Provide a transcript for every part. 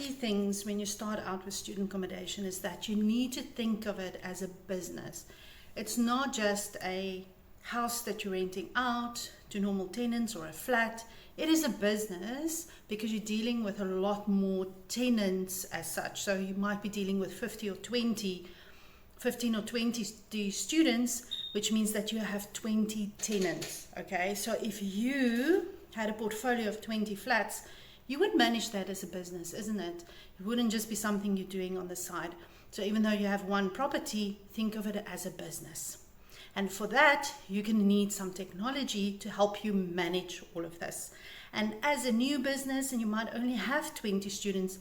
key things when you start out with student accommodation is that you need to think of it as a business. It's not just a house that you're renting out to normal tenants or a flat. It is a business because you're dealing with a lot more tenants as such. So you might be dealing with 15 or 20 students, which means that you have 20 tenants. Okay, so if you had a portfolio of 20 flats, you would manage that as a business, isn't it? It wouldn't just be something you're doing on the side. So even though you have one property, think of it as a business. And for that, you're going to need some technology to help you manage all of this. And as a new business, and you might only have 20 students,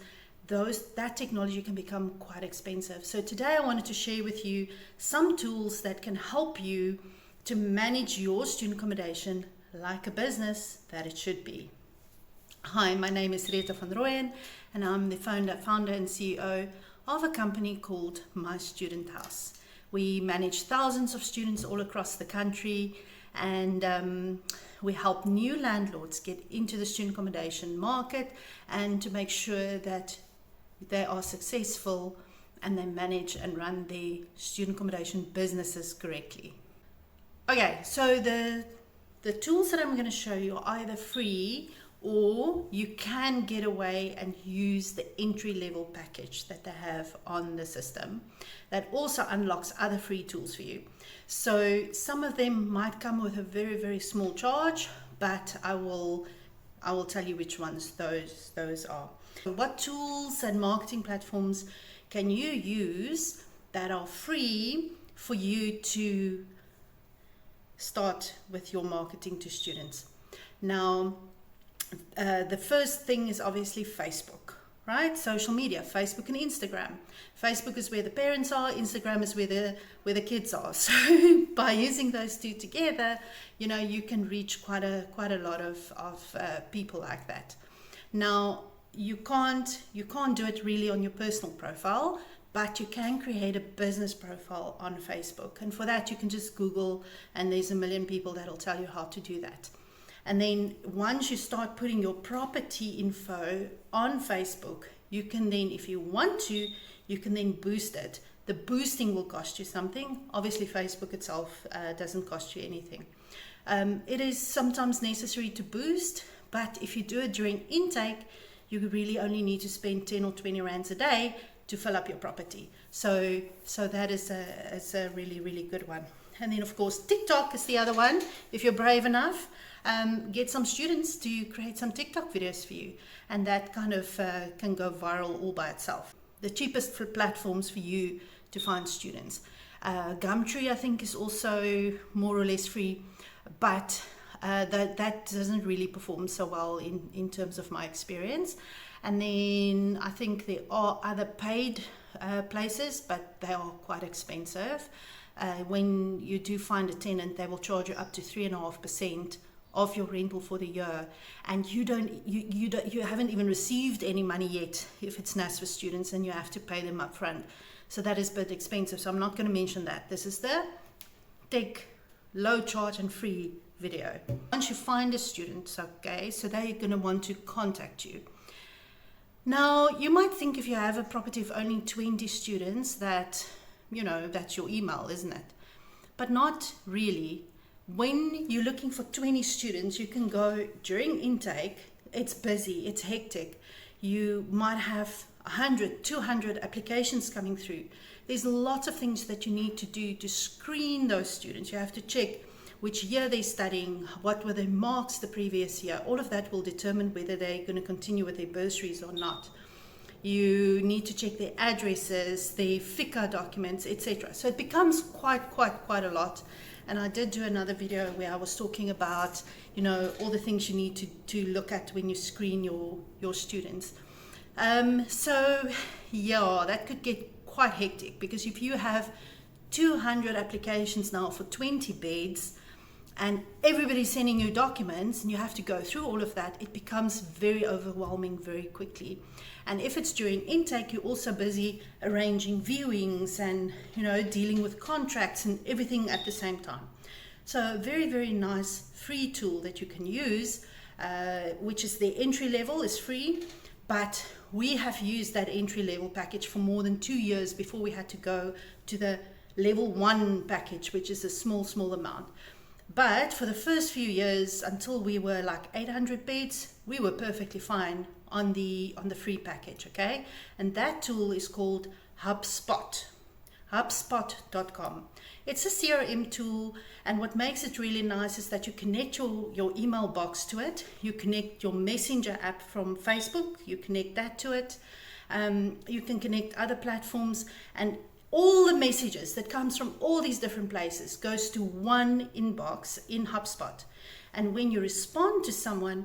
that technology can become quite expensive. So today I wanted to share with you some tools that can help you to manage your student accommodation like a business that it should be. Hi, my name is Rita van Rooyen, and I'm the founder and CEO of a company called My Student House. We manage thousands of students all across the country, and we help new landlords get into the student accommodation market and to make sure that they are successful and they manage and run their student accommodation businesses correctly. Okay, so the tools that I'm going to show you are either free or you can get away and use the entry-level package that they have on the system that also unlocks other free tools for you. So some of them might come with a very, very small charge, but I will tell you which ones those are. What tools and marketing platforms can you use that are free for you to start with your marketing to students? Now, the first thing is obviously Facebook, right? Social media, Facebook and Instagram. Facebook is where the parents are, Instagram is where the kids are. So by using those two together, you can reach quite a lot of people like that. Now, you can't do it really on your personal profile, but you can create a business profile on Facebook. And for that, you can just Google, and there's a million people that'll tell you how to do that. And then once you start putting your property info on Facebook, you can then, if you want to, you can then boost it. The boosting will cost you something. Obviously, Facebook itself doesn't cost you anything. It is sometimes necessary to boost, but if you do it during intake, you really only need to spend 10 or 20 rands a day to fill up your property. So that is a really, really good one. And then, of course, TikTok is the other one. If you're brave enough, get some students to create some TikTok videos for you. And that kind of can go viral all by itself. The cheapest platforms for you to find students. Gumtree, I think, is also more or less free, but that doesn't really perform so well in terms of my experience. And then I think there are other paid places, but they are quite expensive. When you do find a tenant, they will charge you up to 3.5% of your rental for the year, and you haven't even received any money yet if it's NSFAS students, and you have to pay them up front. So that is a bit expensive, so I'm not going to mention that. This is the tech low charge and free video. Once you find a student, okay, so they're going to want to contact you. Now, you might think if you have a property of only 20 students that, that's your email, isn't it? But not really. When you're looking for 20 students, you can go during intake. It's busy, it's hectic. You might have 100, 200 applications coming through. There's lots of things that you need to do to screen those students. You have to check which year they're studying, what were their marks the previous year. All of that will determine whether they're going to continue with their bursaries or not. You need to check their addresses, their FICA documents, etc. So it becomes quite a lot. And I did do another video where I was talking about, all the things you need to look at when you screen your students. So yeah, that could get quite hectic, because if you have 200 applications now for 20 beds, and everybody's sending you documents and you have to go through all of that, it becomes very overwhelming very quickly. And if it's during intake, you're also busy arranging viewings and dealing with contracts and everything at the same time. So a very, very nice free tool that you can use, which is the entry level is free, but we have used that entry level package for more than 2 years before we had to go to the level 1 package, which is a small amount. But for the first few years, until we were like 800 beds, we were perfectly fine on the free package, okay? And that tool is called HubSpot, hubspot.com. It's a CRM tool, and what makes it really nice is that you connect your email box to it. You connect your messenger app from Facebook, you connect that to it. You can connect other platforms, and all the messages that comes from all these different places goes to one inbox in HubSpot. And when you respond to someone,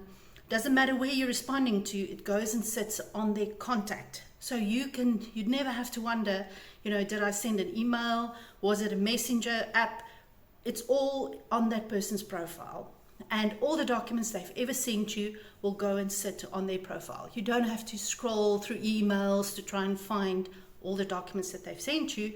doesn't matter where you're responding to, it goes and sits on their contact. So you'd never have to wonder, did I send an email? Was it a messenger app? It's all on that person's profile. And all the documents they've ever sent you will go and sit on their profile. You don't have to scroll through emails to try and find all the documents that they've sent you,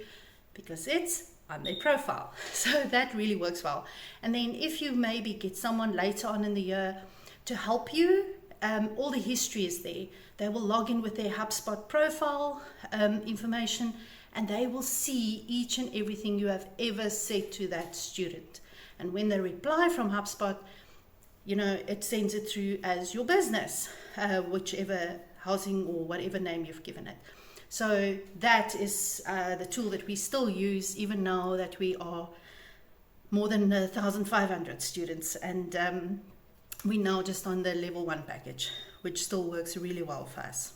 because it's on their profile. So that really works well. And then if you maybe get someone later on in the year to help you, all the history is there. They will log in with their HubSpot profile information, and they will see each and everything you have ever said to that student. And when they reply from HubSpot, it sends it through as your business, whichever housing or whatever name you've given it. So that is the tool that we still use, even now that we are more than 1,500 students. And we're now just on the level 1 package, which still works really well for us.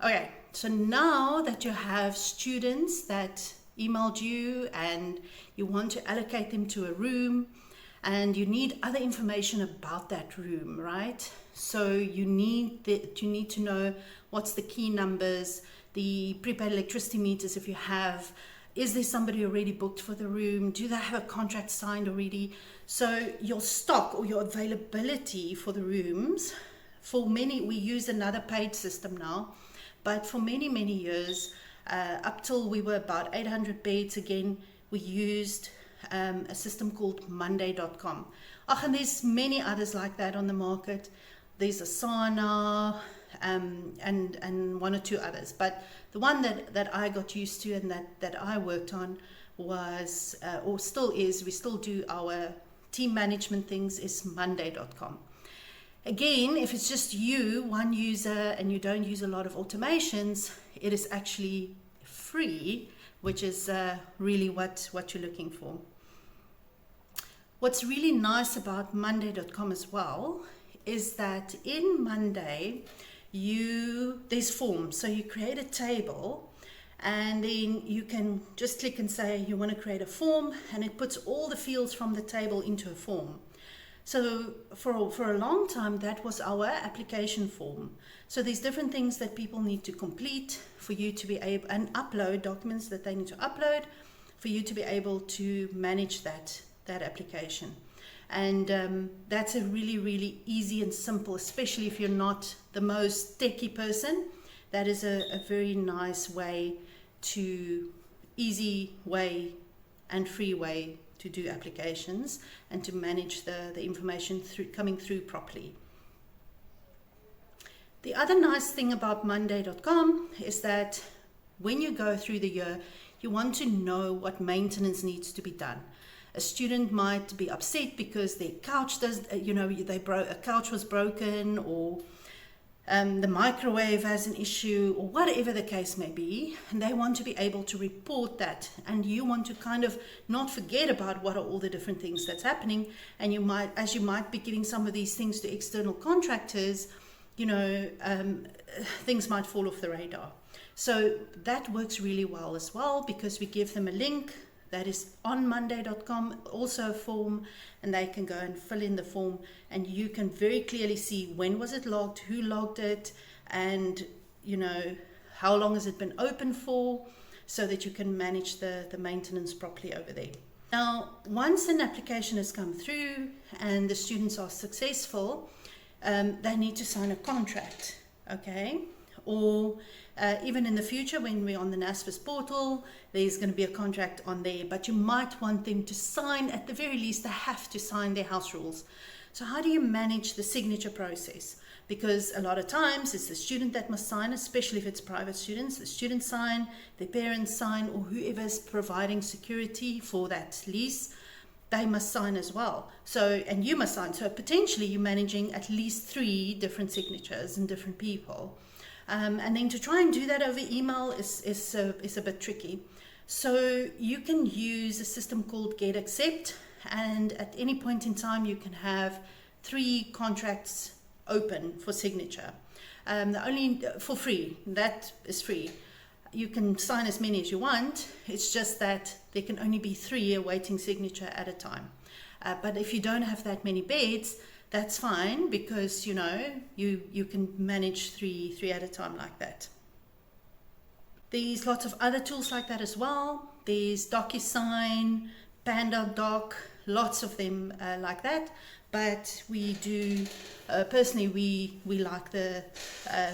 Okay, so now that you have students that emailed you and you want to allocate them to a room, and you need other information about that room, right? So you need to know what's the key numbers, the prepaid electricity meters if you have. Is there somebody already booked for the room? Do they have a contract signed already? So your stock or your availability for the rooms, for many, we use another paid system now, but for many years, up till we were about 800 beds again, we used a system called Monday.com. And there's many others like that on the market. There's Asana and one or two others. But the one that I got used to and that I worked on was, or still is, we still do our team management things, is Monday.com. Again, if it's just you, one user, and you don't use a lot of automations, it is actually free, which is really what you're looking for. What's really nice about Monday.com as well is that in Monday, there's forms. So you create a table, and then you can just click and say you want to create a form, and it puts all the fields from the table into a form. So for a long time, that was our application form. So there's different things that people need to complete for you to be able, and upload documents that they need to upload for you to be able to manage that application. And that's a really easy and simple, especially if you're not the most techie person. That is a very nice way easy way and free way to do applications and to manage the information coming through properly. The other nice thing about Monday.com is that when you go through the year, you want to know what maintenance needs to be done. A student might be upset because their couch a couch was broken, or the microwave has an issue, or whatever the case may be, and they want to be able to report that. And you want to kind of not forget about what are all the different things that's happening. And you might be giving some of these things to external contractors, things might fall off the radar. So that works really well as well, because we give them a link that is on Monday.com, also a form, and they can go and fill in the form, and you can very clearly see when was it logged, who logged it, and how long has it been open for, so that you can manage the maintenance properly over there. Now, once an application has come through and the students are successful, they need to sign a contract, okay? Or even in the future, when we're on the NSFAS portal, there's going to be a contract on there, but you might want them to sign, at the very least, they have to sign their house rules. So how do you manage the signature process? because a lot of times it's the student that must sign, especially if it's private students. The students sign, their parents sign, or whoever's providing security for that lease, they must sign as well. So, and you must sign. So potentially you're managing at least 3 different signatures and different people. And then to try and do that over email is a bit tricky. So you can use a system called Get Accept, and at any point in time you can have 3 contracts open for signature. Only for free. That is free. You can sign as many as you want. It's just that there can only be 3 awaiting signature at a time. But if you don't have that many beds, that's fine, because you can manage 3 at a time like that. There's lots of other tools like that as well. There's DocuSign, PandaDoc, lots of them like that. But we do, personally, we like the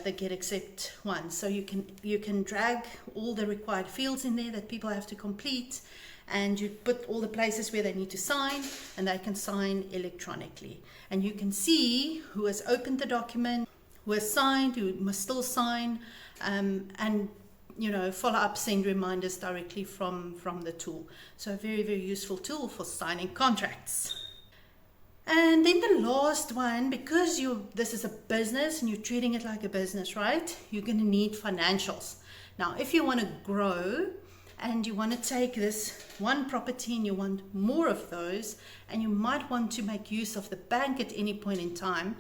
Get Accept one. So you can drag all the required fields in there that people have to complete, and you put all the places where they need to sign, and they can sign electronically. And you can see who has opened the document, who has signed, who must still sign, and follow up, send reminders directly from the tool. So a very, very useful tool for signing contracts. And then the last one, because this is a business and you're treating it like a business, right? You're going to need financials. Now, if you want to grow and you want to take this one property and you want more of those, and you might want to make use of the bank at any point in time,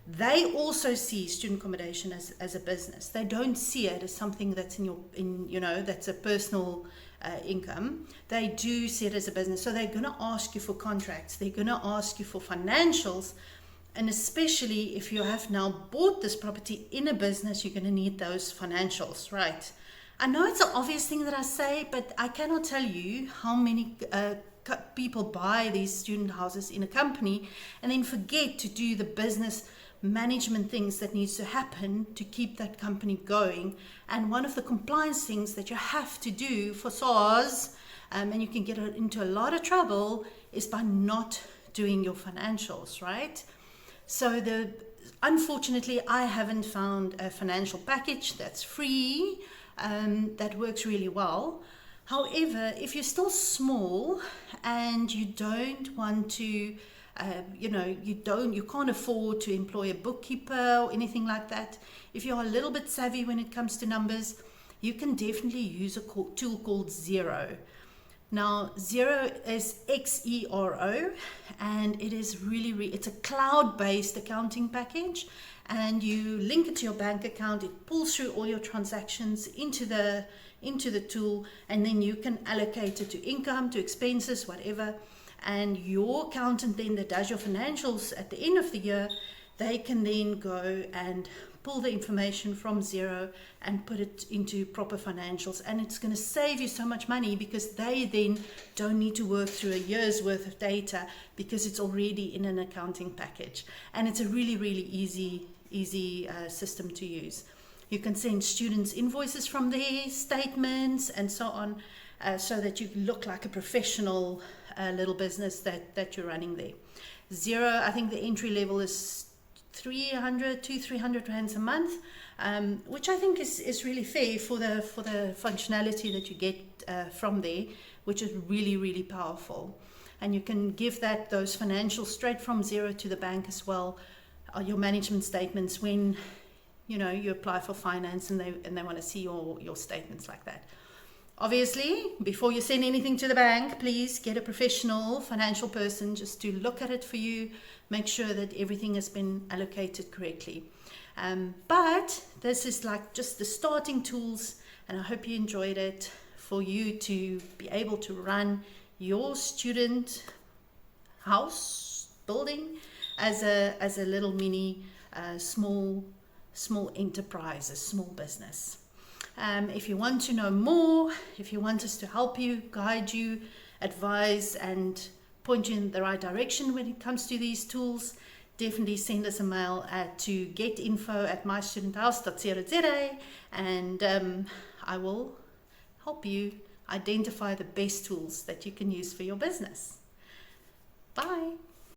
they also see student accommodation as a business. They don't see it as something that's that's a personal income. They do see it as a business. So they're going to ask you for contracts. They're going to ask you for financials. And especially if you have now bought this property in a business, you're going to need those financials, right? I know it's an obvious thing that I say, but I cannot tell you how many people buy these student houses in a company and then forget to do the business management things that needs to happen to keep that company going. And one of the compliance things that you have to do for SARS, and you can get into a lot of trouble, is by not doing your financials, right? So unfortunately, I haven't found a financial package that's free, that works really well. However, if you're still small and you don't want to you can't afford to employ a bookkeeper or anything like that. If you're a little bit savvy when it comes to numbers, you can definitely use a tool called Xero. Now, Xero is Xero, and it is it's a cloud-based accounting package, and you link it to your bank account. It pulls through all your transactions into the tool, and then you can allocate it to income, to expenses, whatever. And your accountant then that does your financials at the end of the year, they can then go and pull the information from Xero and put it into proper financials. And it's going to save you so much money, because they then don't need to work through a year's worth of data, because it's already in an accounting package. And it's a really, really easy system to use. You can send students invoices from there, statements, and so on, so that you look like a professional little business that you're running there. Xero, I think the entry level is 300 rands a month, which I think is really fair for the functionality that you get from there, which is really, really powerful. And you can give those financials straight from Xero to the bank as well, your management statements when you apply for finance and they want to see your statements like that. Obviously, before you send anything to the bank, please get a professional financial person just to look at it for you, make sure that everything has been allocated correctly. But this is like just the starting tools, and I hope you enjoyed it, for you to be able to run your student house building as a little mini small enterprise, a small business. If you want to know more, if you want us to help you, guide you, advise, and point you in the right direction when it comes to these tools, definitely send us a mail to getinfo@mystudenthouse.co.za, and I will help you identify the best tools that you can use for your business. Bye.